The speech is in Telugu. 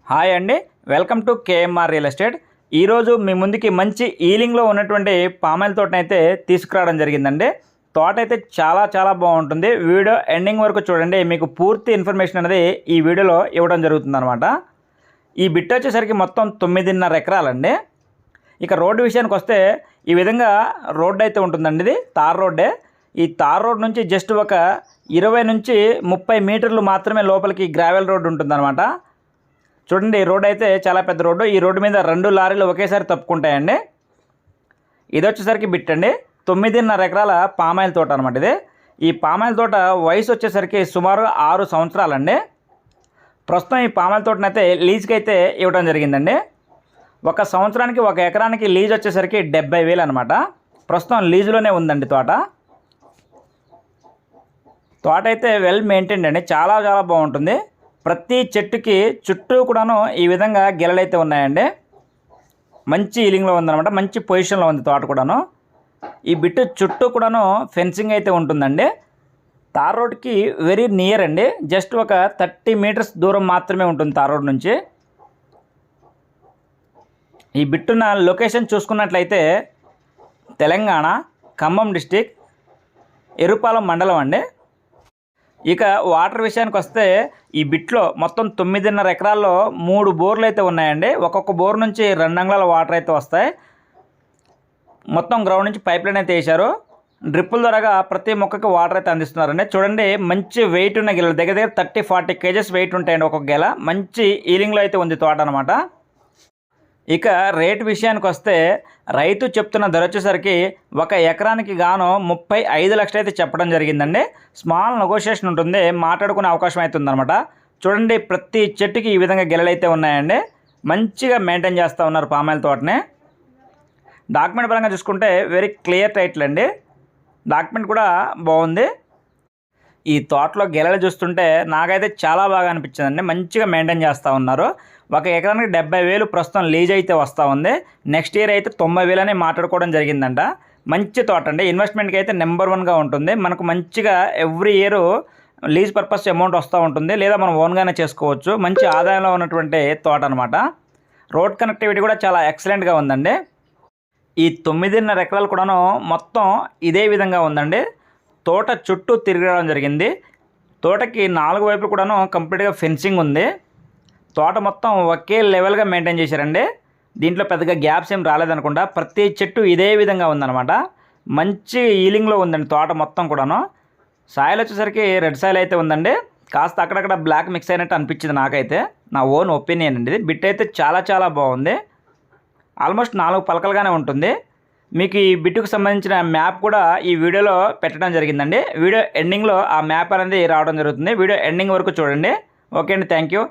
హాయ్ అండి, welcome to KMR real estate. ఈరోజు మీ ముందుకి మంచి ఈలింగ్లో ఉన్నటువంటి పామాయిల్ తోటనైతే తీసుకురావడం జరిగిందండి. తోట అయితే చాలా బాగుంటుంది. వీడియో ఎండింగ్ వరకు చూడండి, మీకు పూర్తి ఇన్ఫర్మేషన్ అనేది ఈ వీడియోలో ఇవ్వడం జరుగుతుందన్నమాట. ఈ బిట్ వచ్చేసరికి మొత్తం 9.5 ఎకరాలండి. ఇక రోడ్డు విషయానికి వస్తే ఈ విధంగా రోడ్డు అయితే ఉంటుందండి. ఇది తార్ రోడ్డే. ఈ తార్ రోడ్ నుంచి జస్ట్ ఒక 20 నుంచి 30 మీటర్లు మాత్రమే లోపలికి గ్రావెల్ రోడ్డు ఉంటుందన్నమాట. చూడండి, రోడ్ అయితే చాలా పెద్ద రోడ్డు. ఈ రోడ్డు మీద 2 లారీలు ఒకేసారి తప్పుకుంటాయండి. ఇది వచ్చేసరికి బిట్ అండి. 9.5 ఎకరాల పామాయిల్ తోట అనమాట ఇది. ఈ పామాయిల్ తోట వయసు వచ్చేసరికి సుమారు 6 సంవత్సరాలండి. ప్రస్తుతం ఈ పామాయిల్ తోటనైతే లీజ్కి అయితే ఇవ్వడం జరిగిందండి. 1 సంవత్సరానికి 1 ఎకరానికి లీజ్ వచ్చేసరికి 70,000 అనమాట. ప్రస్తుతం లీజులోనే ఉందండి తోట. తోట అయితే వెల్ మెయింటైన్డ్ అండి. చాలా బాగుంటుంది. ప్రతి చెట్టుకి చుట్టూ కూడాను ఈ విధంగా గెలలైతే ఉన్నాయండి. మంచి ఈలింగ్లో ఉందన్నమాట. మంచి పొజిషన్లో ఉంది తోట కూడాను. ఈ బిట్టు చుట్టూ కూడాను ఫెన్సింగ్ అయితే ఉంటుందండి. తార్ రోడ్కి వెరీ నియర్ అండి. జస్ట్ ఒక 30 మీటర్స్ దూరం మాత్రమే ఉంటుంది తార్ రోడ్ నుంచి. ఈ బిట్టున్న లొకేషన్ చూసుకున్నట్లయితే తెలంగాణ ఖమ్మం డిస్టిక్ ఎరుపాలెం మండలం అండి. ఇక వాటర్ విషయానికి వస్తే ఈ బిట్లో మొత్తం 9.5 ఎకరాల్లో 3 బోర్లు అయితే ఉన్నాయండి. ఒక్కొక్క బోర్ నుంచి 2 అంగుళాల వాటర్ అయితే వస్తాయి. మొత్తం గ్రౌండ్ నుంచి పైప్ లైన్ అయితే వేశారు. డ్రిప్పుల ద్వారాగా ప్రతి మొక్కకి వాటర్ అయితే అందిస్తున్నారండి. చూడండి, మంచి వెయిట్ ఉన్న గెలలు, దగ్గర 30-40 కేజెస్ వెయిట్ ఉంటాయండి ఒక్కొక్క గెల. మంచి ఈలింగ్లో అయితే ఉంది తోట అనమాట. ఇక రేట్ విషయానికి వస్తే రైతు చెప్తున్న ధర వచ్చేసరికి 1 ఎకరానికి గాను 35 లక్షలు అయితే చెప్పడం జరిగిందండి. స్మాల్ నెగోషియేషన్ ఉంటుంది, మాట్లాడుకునే అవకాశం అయితే ఉందన్నమాట. చూడండి, ప్రతి చెట్టుకి ఈ విధంగా గెలలైతే ఉన్నాయండి. మంచిగా మెయింటైన్ చేస్తూ ఉన్నారు పామాయిల్ తోటని. డాక్యుమెంట్ పరంగా చూసుకుంటే వెరీ క్లియర్ టైటిల్ అండి. డాక్యుమెంట్ కూడా బాగుంది. ఈ తోటలో గెలలు చూస్తుంటే నాకైతే చాలా బాగా అనిపించిందండి. మంచిగా మెయింటైన్ చేస్తూ ఉన్నారు. 1 ఎకరానికి 70,000 ప్రస్తుతం లీజ్ అయితే వస్తూ ఉంది. నెక్స్ట్ ఇయర్ అయితే 90,000 అని మాట్లాడుకోవడం జరిగిందంట. మంచి తోట అండి. ఇన్వెస్ట్మెంట్కి అయితే నెంబర్ 1గా ఉంటుంది. మనకు మంచిగా every year lease purpose amount వస్తూ ఉంటుంది, లేదా మనం ఓన్గానే చేసుకోవచ్చు. మంచి ఆదాయంలో ఉన్నటువంటి తోట అనమాట. రోడ్ కనెక్టివిటీ కూడా చాలా ఎక్సలెంట్గా ఉందండి. ఈ 9.5 ఎకరాలు కూడాను మొత్తం ఇదే విధంగా ఉందండి. తోట చుట్టూ తిరగడం జరిగింది. తోటకి 4 వైపులు కూడాను కంప్లీట్గా ఫెన్సింగ్ ఉంది. తోట మొత్తం ఒకే లెవెల్గా మెయింటైన్ చేశారండి. దీంట్లో పెద్దగా గ్యాప్స్ ఏం రాలేదనుకుంటా. ప్రతి చెట్టు ఇదే విధంగా ఉందన్నమాట. మంచి ఈలింగ్లో ఉందండి తోట మొత్తం కూడాను. సాయిల్ వచ్చేసరికి రెడ్ సాయిల్ అయితే ఉందండి. కాస్త అక్కడక్కడ బ్లాక్ మిక్స్ అయినట్టు అనిపించింది నాకైతే. నా ఓన్ ఒపీనియన్ అండి. ఇది బిట్ అయితే చాలా బాగుంది. ఆల్మోస్ట్ 4 పలకలుగానే ఉంటుంది. మీకు ఈ బిట్టుకు సంబంధించిన మ్యాప్ కూడా ఈ వీడియోలో పెట్టడం జరిగిందండి. వీడియో ఎండింగ్లో ఆ మ్యాప్ అనేది రావడం జరుగుతుంది. వీడియో ఎండింగ్ వరకు చూడండి. ఓకే అండి, థ్యాంక్ యూ.